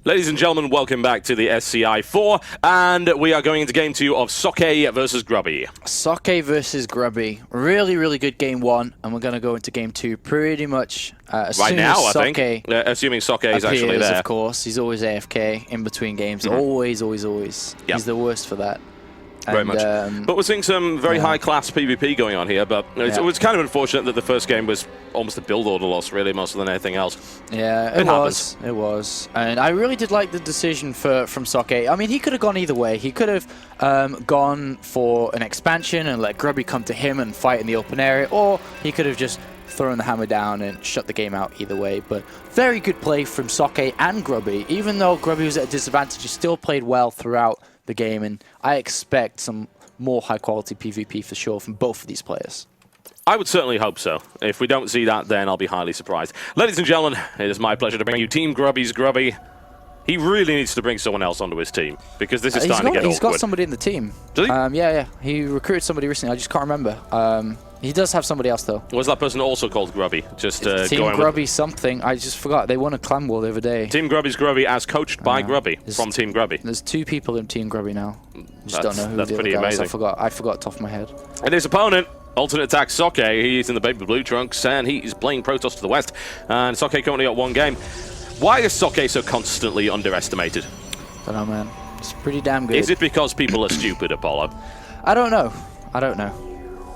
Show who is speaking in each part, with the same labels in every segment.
Speaker 1: Ladies and gentlemen, welcome back to the SCi4, and we are going into game 2 of Socke versus Grubby.
Speaker 2: Socke versus Grubby. Really, really good game 1, and we're going to go into game 2 pretty much as
Speaker 1: right
Speaker 2: soon
Speaker 1: now,
Speaker 2: as
Speaker 1: I
Speaker 2: Socke
Speaker 1: think. Assuming Socke is actually there.
Speaker 2: Of course. He's always AFK in between games. Always, always, always.
Speaker 1: Yep.
Speaker 2: He's the worst for that.
Speaker 1: Very much. But we're seeing some very high-class PvP going on here, but it was kind of unfortunate that the first game was almost a build order loss, really, more so than anything else.
Speaker 2: Yeah, it was. It was. And I really did like the decision from Socke. I mean, he could have gone either way. He could have gone for an expansion and let Grubby come to him and fight in the open area, or he could have just thrown the hammer down and shut the game out either way. But very good play from Socke and Grubby. Even though Grubby was at a disadvantage, he still played well throughout the game, and I expect some more high-quality PvP for sure from both of these players.
Speaker 1: I would certainly hope so. If we don't see that, then I'll be highly surprised. Ladies and gentlemen, it is my pleasure to bring you Team Grubby's Grubby. He really needs to bring someone else onto his team, because this is starting to get awkward.
Speaker 2: He's got somebody in the team.
Speaker 1: Does he?
Speaker 2: Yeah. He recruited somebody recently. I just can't remember. He does have somebody else, though.
Speaker 1: Was that person also called Grubby? Just
Speaker 2: Team Grubby something. I just forgot. They won a clan war the other day.
Speaker 1: Team Grubby's Grubby as coached by Grubby from Team Grubby.
Speaker 2: There's 2 people in Team Grubby now. Just don't know who
Speaker 1: that's
Speaker 2: the
Speaker 1: pretty
Speaker 2: other guys.
Speaker 1: amazing.
Speaker 2: I forgot top of my head.
Speaker 1: And his opponent, alternate attack Socke, he's in the baby blue trunks, and he is playing Protoss to the west. And Socke currently got 1 game. Why is Socke so constantly underestimated?
Speaker 2: Don't know, man. It's pretty damn good.
Speaker 1: Is it because people are stupid, Apollo?
Speaker 2: I don't know.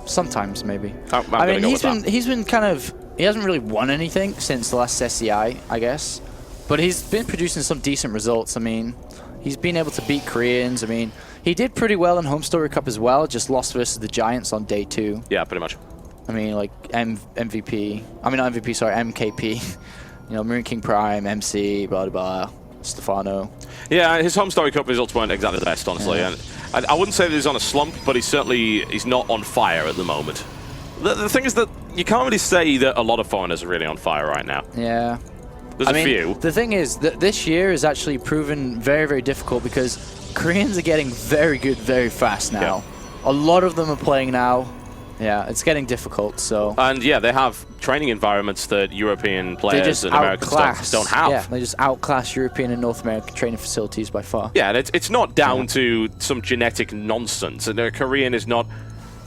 Speaker 2: Sometimes, maybe.
Speaker 1: I mean,
Speaker 2: he's been kind of... He hasn't really won anything since the last SCi, I guess. But he's been producing some decent results. I mean, he's been able to beat Koreans. I mean, he did pretty well in Home Story Cup as well. Just lost versus the Giants on day 2.
Speaker 1: Yeah, pretty much.
Speaker 2: I mean, like, MVP. I mean, not MVP, sorry, MKP. You know, Marine King Prime, MC, blah, blah, blah. Stefano.
Speaker 1: Yeah, his Home Story Cup results weren't exactly the best, honestly.
Speaker 2: Yeah.
Speaker 1: And I wouldn't say that he's on a slump, but he's not on fire at the moment. The thing is that you can't really say that a lot of foreigners are really on fire right now.
Speaker 2: Yeah.
Speaker 1: There's a few.
Speaker 2: The thing is that this year is actually proven very, very difficult because Koreans are getting very good very fast now. Yeah. A lot of them are playing now. Yeah, it's getting difficult, so...
Speaker 1: And yeah, they have training environments that European players and Americans don't have.
Speaker 2: Yeah, they just outclass European and North American training facilities by far.
Speaker 1: Yeah, and it's not down to some genetic nonsense. And a Korean is not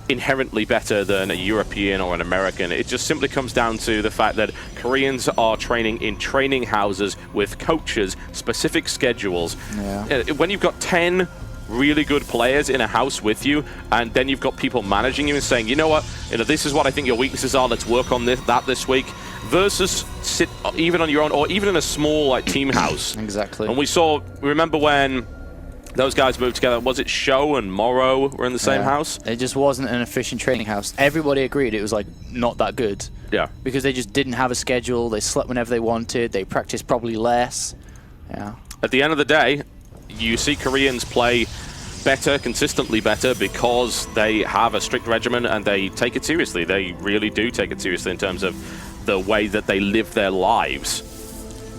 Speaker 1: inherently better than a European or an American. It just simply comes down to the fact that Koreans are training in training houses with coaches, specific schedules.
Speaker 2: Yeah.
Speaker 1: When you've got 10 really good players in a house with you, and then you've got people managing you and saying, you know what, this is what I think your weaknesses are, let's work on that this week, versus sit even on your own, or even in a small like team house.
Speaker 2: Exactly.
Speaker 1: And remember when those guys moved together, was it Show and Morrow were in the same house?
Speaker 2: It just wasn't an efficient training house. Everybody agreed it was like not that good.
Speaker 1: Yeah.
Speaker 2: Because they just didn't have a schedule, they slept whenever they wanted, they practiced probably less. Yeah.
Speaker 1: At the end of the day, you see Koreans play better, consistently better, because they have a strict regimen and they take it seriously. They really do take it seriously in terms of the way that they live their lives.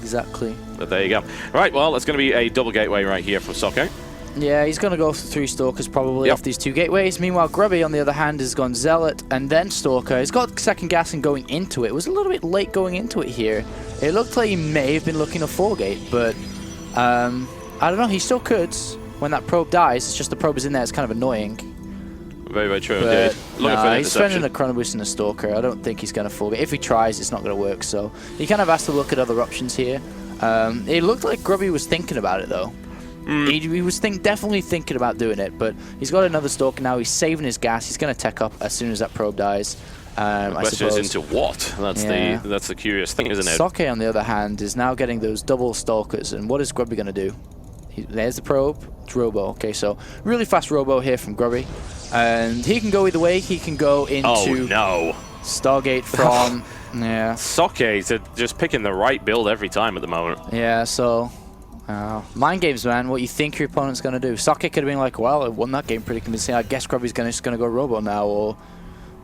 Speaker 2: Exactly.
Speaker 1: But there you go. Right, well, it's going to be a double gateway right here from Socke.
Speaker 2: Yeah, he's going to go for 3 Stalkers probably off these 2 gateways. Meanwhile, Grubby, on the other hand, has gone Zealot and then Stalker. He's got second gassing going into it. It was a little bit late going into it here. It looked like he may have been looking a 4-gate, but... I don't know, he still could when that probe dies. It's just the probe is in there, it's kind of annoying.
Speaker 1: Very, very true indeed.
Speaker 2: He's spending a Chrono Boost and a Stalker. I don't think he's going to fall. If he tries, it's not going to work, so he kind of has to look at other options here. It looked like Grubby was thinking about it, though. He was definitely thinking about doing it, but he's got another Stalker now. He's saving his gas. He's going to tech up as soon as that probe dies.
Speaker 1: The question is into what? That's the curious thing, isn't it?
Speaker 2: Socke, on the other hand, is now getting those double Stalkers, and what is Grubby going to do? There's the probe. It's Robo. Okay, so really fast Robo here from Grubby. And he can go either way. He can go into Stargate from... yeah.
Speaker 1: Socke's just picking the right build every time at the moment.
Speaker 2: Yeah, so... mind games, man. What you think your opponent's going to do. Socke could have been like, well, I won that game pretty convincing. I guess Grubby's just going to go Robo now. Or,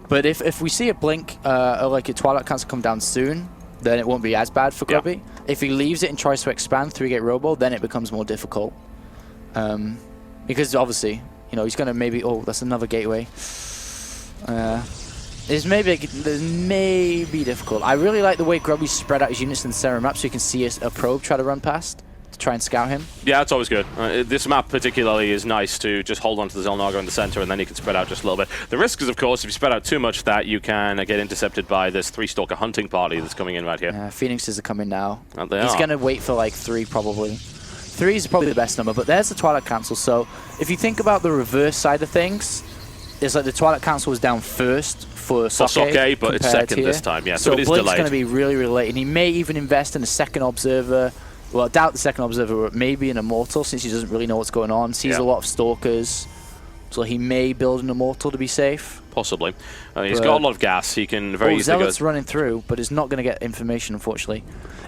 Speaker 2: but if we see a Blink or like a Twilight Cancel come down soon, then it won't be as bad for Grubby. Yeah. If he leaves it and tries to expand 3-gate Robo, then it becomes more difficult. Because obviously, you know, he's going to maybe... Oh, that's another gateway. There's maybe difficult. I really like the way Grubby spread out his units in the center map so you can see a probe try to run past. try and scout him.
Speaker 1: Yeah, it's always good. This map particularly is nice to just hold on to the Xel'Naga in the center, and then you can spread out just a little bit. The risk is, of course, if you spread out too much, that you can get intercepted by this 3-stalker hunting party that's coming in right here.
Speaker 2: Phoenixes are coming now.
Speaker 1: And they
Speaker 2: He's
Speaker 1: are.
Speaker 2: going to wait for like 3 probably. 3 is probably the best number, but there's the Twilight Council. So if you think about the reverse side of things, it's like the Twilight Council was down first for Socke,
Speaker 1: but it's second
Speaker 2: here.
Speaker 1: this time, yeah.
Speaker 2: So
Speaker 1: it is
Speaker 2: Blink's
Speaker 1: delayed.
Speaker 2: going to be really, really late, and he may even invest in a second observer. Well, I doubt the second observer, but maybe an Immortal, since he doesn't really know what's going on. Sees a lot of Stalkers, so he may build an Immortal to be safe.
Speaker 1: Possibly. He's got a lot of gas. He can very easily
Speaker 2: Zealot's running through, but is not going to get information, unfortunately.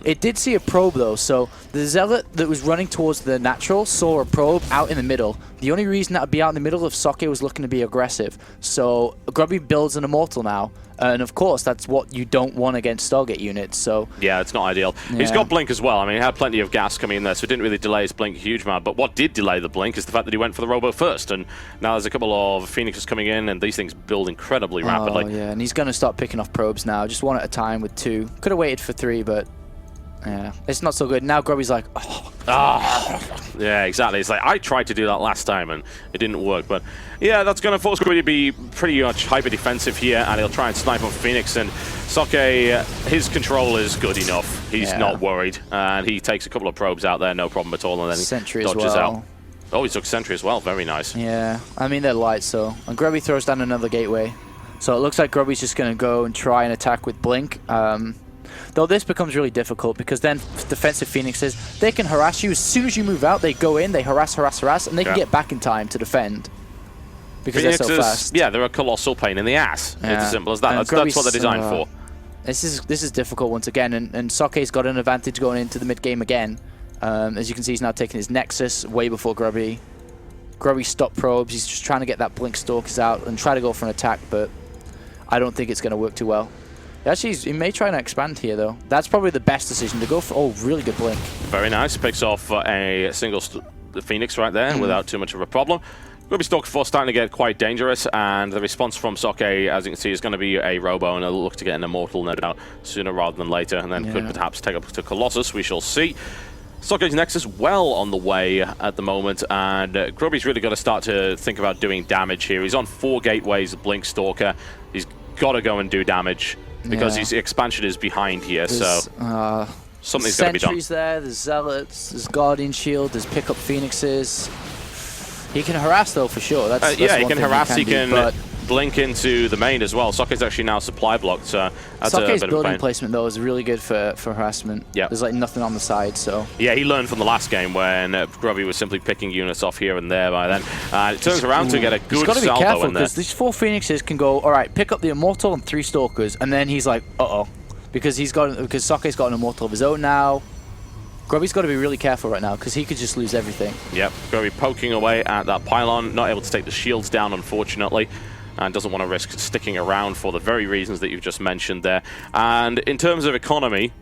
Speaker 2: It did see a probe, though, so the Zealot that was running towards the natural saw a probe out in the middle. The only reason that would be out in the middle if Socke was looking to be aggressive. So Grubby builds an Immortal now, and of course, that's what you don't want against Stargate units, so...
Speaker 1: Yeah, it's not ideal. Yeah. He's got Blink as well. I mean, he had plenty of gas coming in there, so it didn't really delay his Blink a huge amount. But what did delay the Blink is the fact that he went for the Robo first, and now there's a couple of Phoenixes coming in, and these things build incredibly rapidly.
Speaker 2: Oh, yeah, and he's going to start picking off probes now, just 1 at a time with 2. Could have waited for 3, but... yeah, it's not so good. Now Grubby's like,
Speaker 1: Yeah, exactly. It's like, I tried to do that last time and it didn't work. But yeah, that's going to force Grubby to be pretty much hyper-defensive here, and he'll try and snipe on Phoenix. And Socke, his control is good enough. He's not worried. And he takes a couple of probes out there, no problem at all. And then
Speaker 2: Sentry
Speaker 1: he dodges
Speaker 2: as well.
Speaker 1: out. Oh, he took Sentry as well. Very nice.
Speaker 2: Yeah, I mean, they're light, so... And Grubby throws down another gateway. So it looks like Grubby's just going to go and try and attack with Blink. Though this becomes really difficult because then defensive Phoenixes, they can harass you. As soon as you move out, they go in, they harass, and they can get back in time to defend. Because
Speaker 1: Phoenixes,
Speaker 2: they're so fast.
Speaker 1: yeah, they're a colossal pain in the ass.
Speaker 2: Yeah.
Speaker 1: It's as simple as that. That's what they're designed for.
Speaker 2: This is difficult once again, and Socke's got an advantage going into the mid-game again. As you can see, he's now taking his Nexus way before Grubby. Grubby stopped probes. He's just trying to get that Blink Stalkers out and try to go for an attack, but I don't think it's going to work too well. Actually, he may try and expand here, though. That's probably the best decision to go for. Oh, really good Blink.
Speaker 1: Very nice. Picks off a single Phoenix right there without too much of a problem. Grubby Stalker 4 starting to get quite dangerous, and the response from Socke, as you can see, is going to be a Robo, and he'll look to get an Immortal, no doubt, sooner rather than later, and then could perhaps take up to Colossus. We shall see. Socke's Nexus well on the way at the moment, and Grubby's really got to start to think about doing damage here. He's on 4 gateways, Blink Stalker. He's got to go and do damage because his expansion is behind here, so something's got to be done.
Speaker 2: Sentries there, there's Zealots, there's Guardian Shield, there's Pickup Phoenixes. He can harass, though, for sure. That's
Speaker 1: yeah, he can harass,
Speaker 2: he
Speaker 1: can blink into the main as well. Socke's actually now supply blocked, so that's a bit of a
Speaker 2: building
Speaker 1: pain.
Speaker 2: placement, though, is really good for harassment.
Speaker 1: Yeah.
Speaker 2: There's, like, nothing on the side, so...
Speaker 1: Yeah, he learned from the last game when Grubby was simply picking units off here and there by then. It turns around to get a good salvo in there.
Speaker 2: He's got to be careful, because these 4 Phoenixes can go, all right, pick up the Immortal and 3 Stalkers, and then he's like, uh-oh. Because Socke's got an Immortal of his own now. Grubby's got to be really careful right now, because he could just lose everything. Yep,
Speaker 1: Grubby poking away at that pylon, not able to take the shields down, unfortunately, and doesn't want to risk sticking around for the very reasons that you've just mentioned there. And in terms of economy,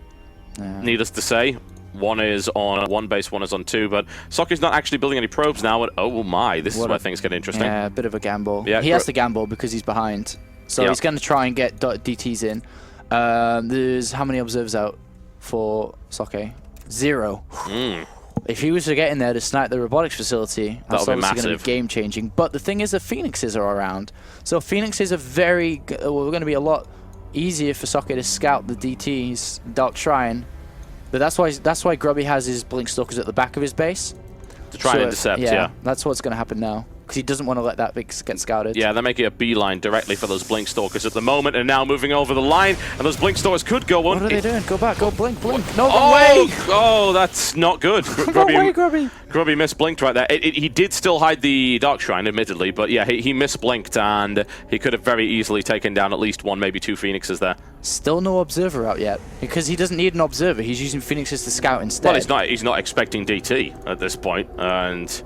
Speaker 1: needless to say, one is on 1 base, one is on 2, but Socke's not actually building any probes now, and oh my, this is where things get interesting.
Speaker 2: Yeah, a bit of a gamble.
Speaker 1: Yeah,
Speaker 2: he has to gamble because he's behind. So he's going to try and get DTs in. There's how many observers out for Socke? 0. If he was to get in there to snipe the robotics facility, that's obviously going to be game-changing. But the thing is, the Phoenixes are around. So Phoenixes are very... Well, we're going to be a lot easier for Socke to scout the DTs, Dark Shrine. But that's why Grubby has his Blink Stalkers at the back of his base.
Speaker 1: To try and intercept, yeah.
Speaker 2: That's what's going to happen now. Because he doesn't want to let that get scouted.
Speaker 1: Yeah, they're making a beeline directly for those Blink Stalkers at the moment, and now moving over the line, and those Blink Stalkers could go on.
Speaker 2: What are they doing? Go back, go Blink. No, wrong way!
Speaker 1: Oh, that's not good.
Speaker 2: Wrong way, Grubby.
Speaker 1: Grubby misblinked right there. He did still hide the Dark Shrine, admittedly, but yeah, he misblinked, and he could have very easily taken down at least 1, maybe 2 Phoenixes there.
Speaker 2: Still no Observer out yet, because he doesn't need an Observer. He's using Phoenixes to scout instead.
Speaker 1: Well, he's not expecting DT at this point, and...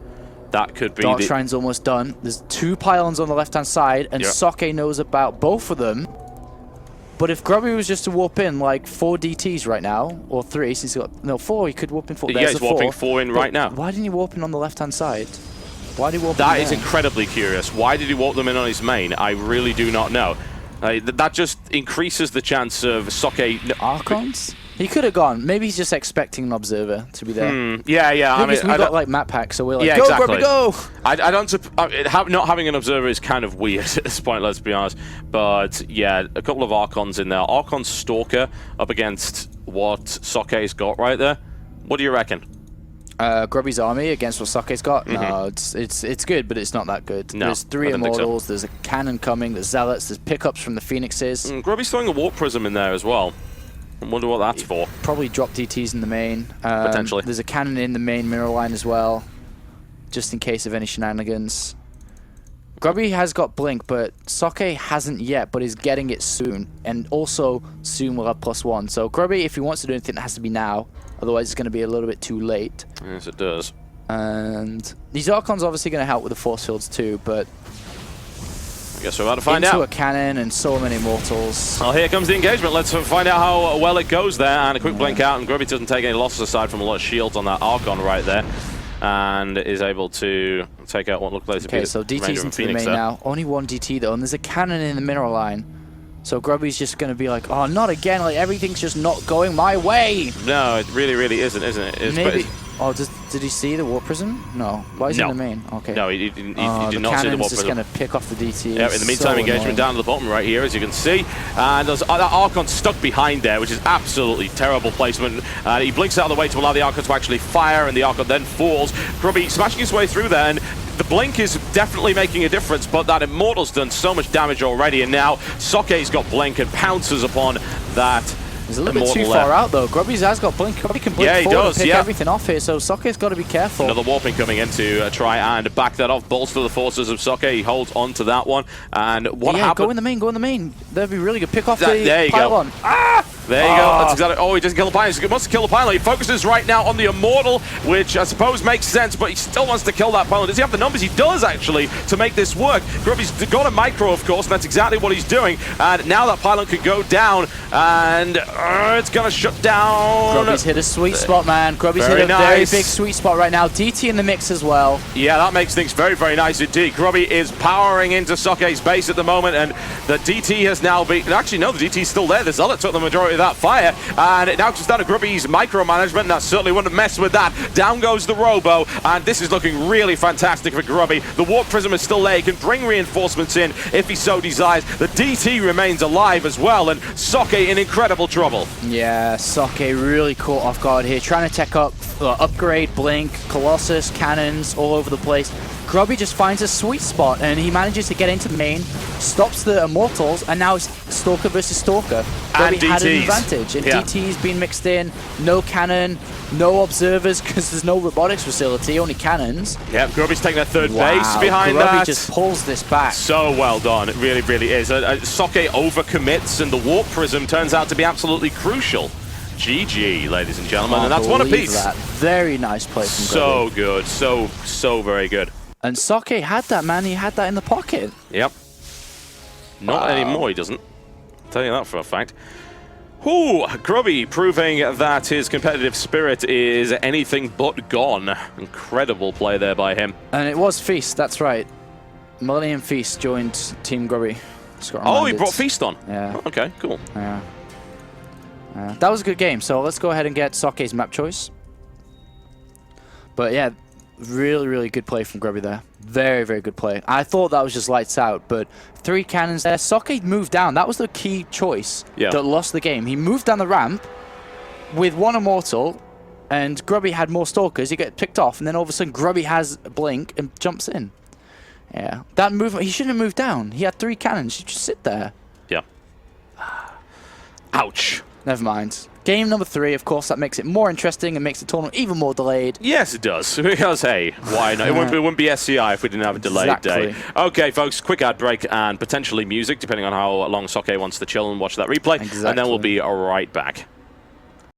Speaker 1: that could be
Speaker 2: Dark Shrine's almost done. There's 2 pylons on the left-hand side, and Socke knows about both of them. But if Grubby was just to warp in like 4 DTs right now, or 3, since he's got... No, 4, he could warp in 4.
Speaker 1: Yeah, he's warping 4 in right now.
Speaker 2: Why didn't he warp in on the left-hand side? Why did he warp in
Speaker 1: That is incredibly curious. Why did he warp them in on his main? I really do not know. That just increases the chance of Socke...
Speaker 2: Archons? He could have gone. Maybe he's just expecting an observer to be there.
Speaker 1: Yeah, yeah.
Speaker 2: I mean, we got like map packs, so we're like, go,
Speaker 1: exactly.
Speaker 2: Grubby, go!
Speaker 1: I don't. Not having an observer is kind of weird at this point. Let's be honest. But yeah, a couple of Archons in there. Archon Stalker up against what Socke's got right there. What do you reckon?
Speaker 2: Grubby's army against what Socke's got? No, it's good, but it's not that good.
Speaker 1: No,
Speaker 2: there's 3
Speaker 1: I don't think so.
Speaker 2: Immortals, there's a cannon coming, there's Zealots, there's pickups from the Phoenixes.
Speaker 1: Grubby's throwing a Warp Prism in there as well. I wonder what that's for.
Speaker 2: Probably drop DTs in the main.
Speaker 1: Potentially.
Speaker 2: There's a cannon in the main mirror line as well, just in case of any shenanigans. Grubby has got Blink, but Socke hasn't yet, but is getting it soon. And also, soon will have +1. So Grubby, if he wants to do anything, it has to be now. Otherwise, it's going to be a little bit too late.
Speaker 1: Yes, it does.
Speaker 2: And these Archons obviously going to help with the force fields too, but
Speaker 1: I guess we're about to find out.
Speaker 2: Into a cannon and so many mortals.
Speaker 1: Well, here comes the engagement. Let's find out how well it goes there. And a quick blink out, and Grubby doesn't take any losses aside from a lot of shields on that Archon right there. And is able to take out what looked like to be
Speaker 2: so DT's into the main now. Only 1 DT though, and there's a cannon in the mineral line. So Grubby's just going to be like, oh, not again. Like, everything's just not going my way.
Speaker 1: No, it really, really isn't it?
Speaker 2: Maybe. Oh, did he see the Warp Prism? No. Why is he in the main? Okay.
Speaker 1: No, he did not see the Warp Prism.
Speaker 2: Just going to pick off the DT.
Speaker 1: Yeah, in the meantime, engagement down to the bottom right here, as you can see. And there's that Archon stuck behind there, which is absolutely terrible placement. He blinks out of the way to allow the Archon to actually fire, and the Archon then falls. Grubby smashing his way through there, and the blink is definitely making a difference, but that Immortal's done so much damage already, and now Socke's got blink and pounces upon that.
Speaker 2: He's a little bit too far out though. Grubby's has got blink. Grubby can blink forward and pick everything off here, so Socke's got to be careful.
Speaker 1: Another warping coming in to try and back that off, bolster the forces of Socke. He holds on to that one. And what happened?
Speaker 2: Go in the main, go in the main. That'd be really good. Pick off the
Speaker 1: there
Speaker 2: pylon.
Speaker 1: Go. Ah! There you go. That's exactly. Oh, he doesn't kill the pylon. He wants to kill the pylon. He focuses right now on the Immortal, which I suppose makes sense, but he still wants to kill that pylon. Does he have the numbers? He does, actually, to make this work. Grubby's got a micro, of course, and that's exactly what he's doing. And now that pylon could go down, and it's going to shut down.
Speaker 2: Grubby's hit a sweet spot, man. Grubby's hit a very big sweet spot right now. DT in the mix as well.
Speaker 1: Yeah, that makes things very, very nice indeed. Grubby is powering into Socke's base at the moment, and the DT has now been... Actually, no, the DT's still there. The Zealot took the majority of that fire, and it now comes down to Grubby's micromanagement, and that certainly wouldn't mess with that. Down goes the Robo, and this is looking really fantastic for Grubby. The Warp Prism is still there. He can bring reinforcements in if he so desires. The DT remains alive as well, and Socke in incredible trouble.
Speaker 2: Yeah, Socke really caught off guard here, trying to tech up, upgrade, blink, Colossus, cannons all over the place. Grubby just finds a sweet spot, and he manages to get into the main, stops the Immortals, and now it's Stalker versus Stalker. Grubby had an advantage, and DT's been mixed in, no cannon, no observers, because there's no robotics facility, only cannons.
Speaker 1: Yep, Grubby's taking that third base behind
Speaker 2: Grubby just pulls this back.
Speaker 1: So well done, it really, really is. Socke overcommits, and the Warp Prism turns out to be absolutely crucial. GG, ladies and gentlemen, and that's one apiece.
Speaker 2: Very nice play from Grubby.
Speaker 1: So good, so very good.
Speaker 2: And Socke had that, man. He had that in the pocket.
Speaker 1: Yep. Not anymore, he doesn't. I'll tell you that for a fact. Ooh, Grubby proving that his competitive spirit is anything but gone. Incredible play there by him.
Speaker 2: And it was Feast, that's right. Millennium Feast joined Team Grubby.
Speaker 1: Oh, he brought Feast on?
Speaker 2: Yeah.
Speaker 1: Oh, okay, cool.
Speaker 2: Yeah. That was a good game, so let's go ahead and get Socke's map choice. But yeah, really, really good play from Grubby there. Very, very good play. I thought that was just lights out, but 3 cannons there. Socke moved down. That was the key choice that lost the game. He moved down the ramp with 1 Immortal, and Grubby had more Stalkers. He got picked off, and then all of a sudden Grubby has a blink and jumps in. Yeah, that movement, he shouldn't have moved down. He had 3 cannons. He should just sit there.
Speaker 1: Yeah. Ouch.
Speaker 2: Never mind. Game number 3, of course, that makes it more interesting and makes the tournament even more delayed.
Speaker 1: Yes, it does. Because, hey, why not? It wouldn't be SCi if we didn't have a delayed day. Okay, folks, quick ad break and potentially music, depending on how long Socke wants to chill and watch that replay. And then we'll be right back.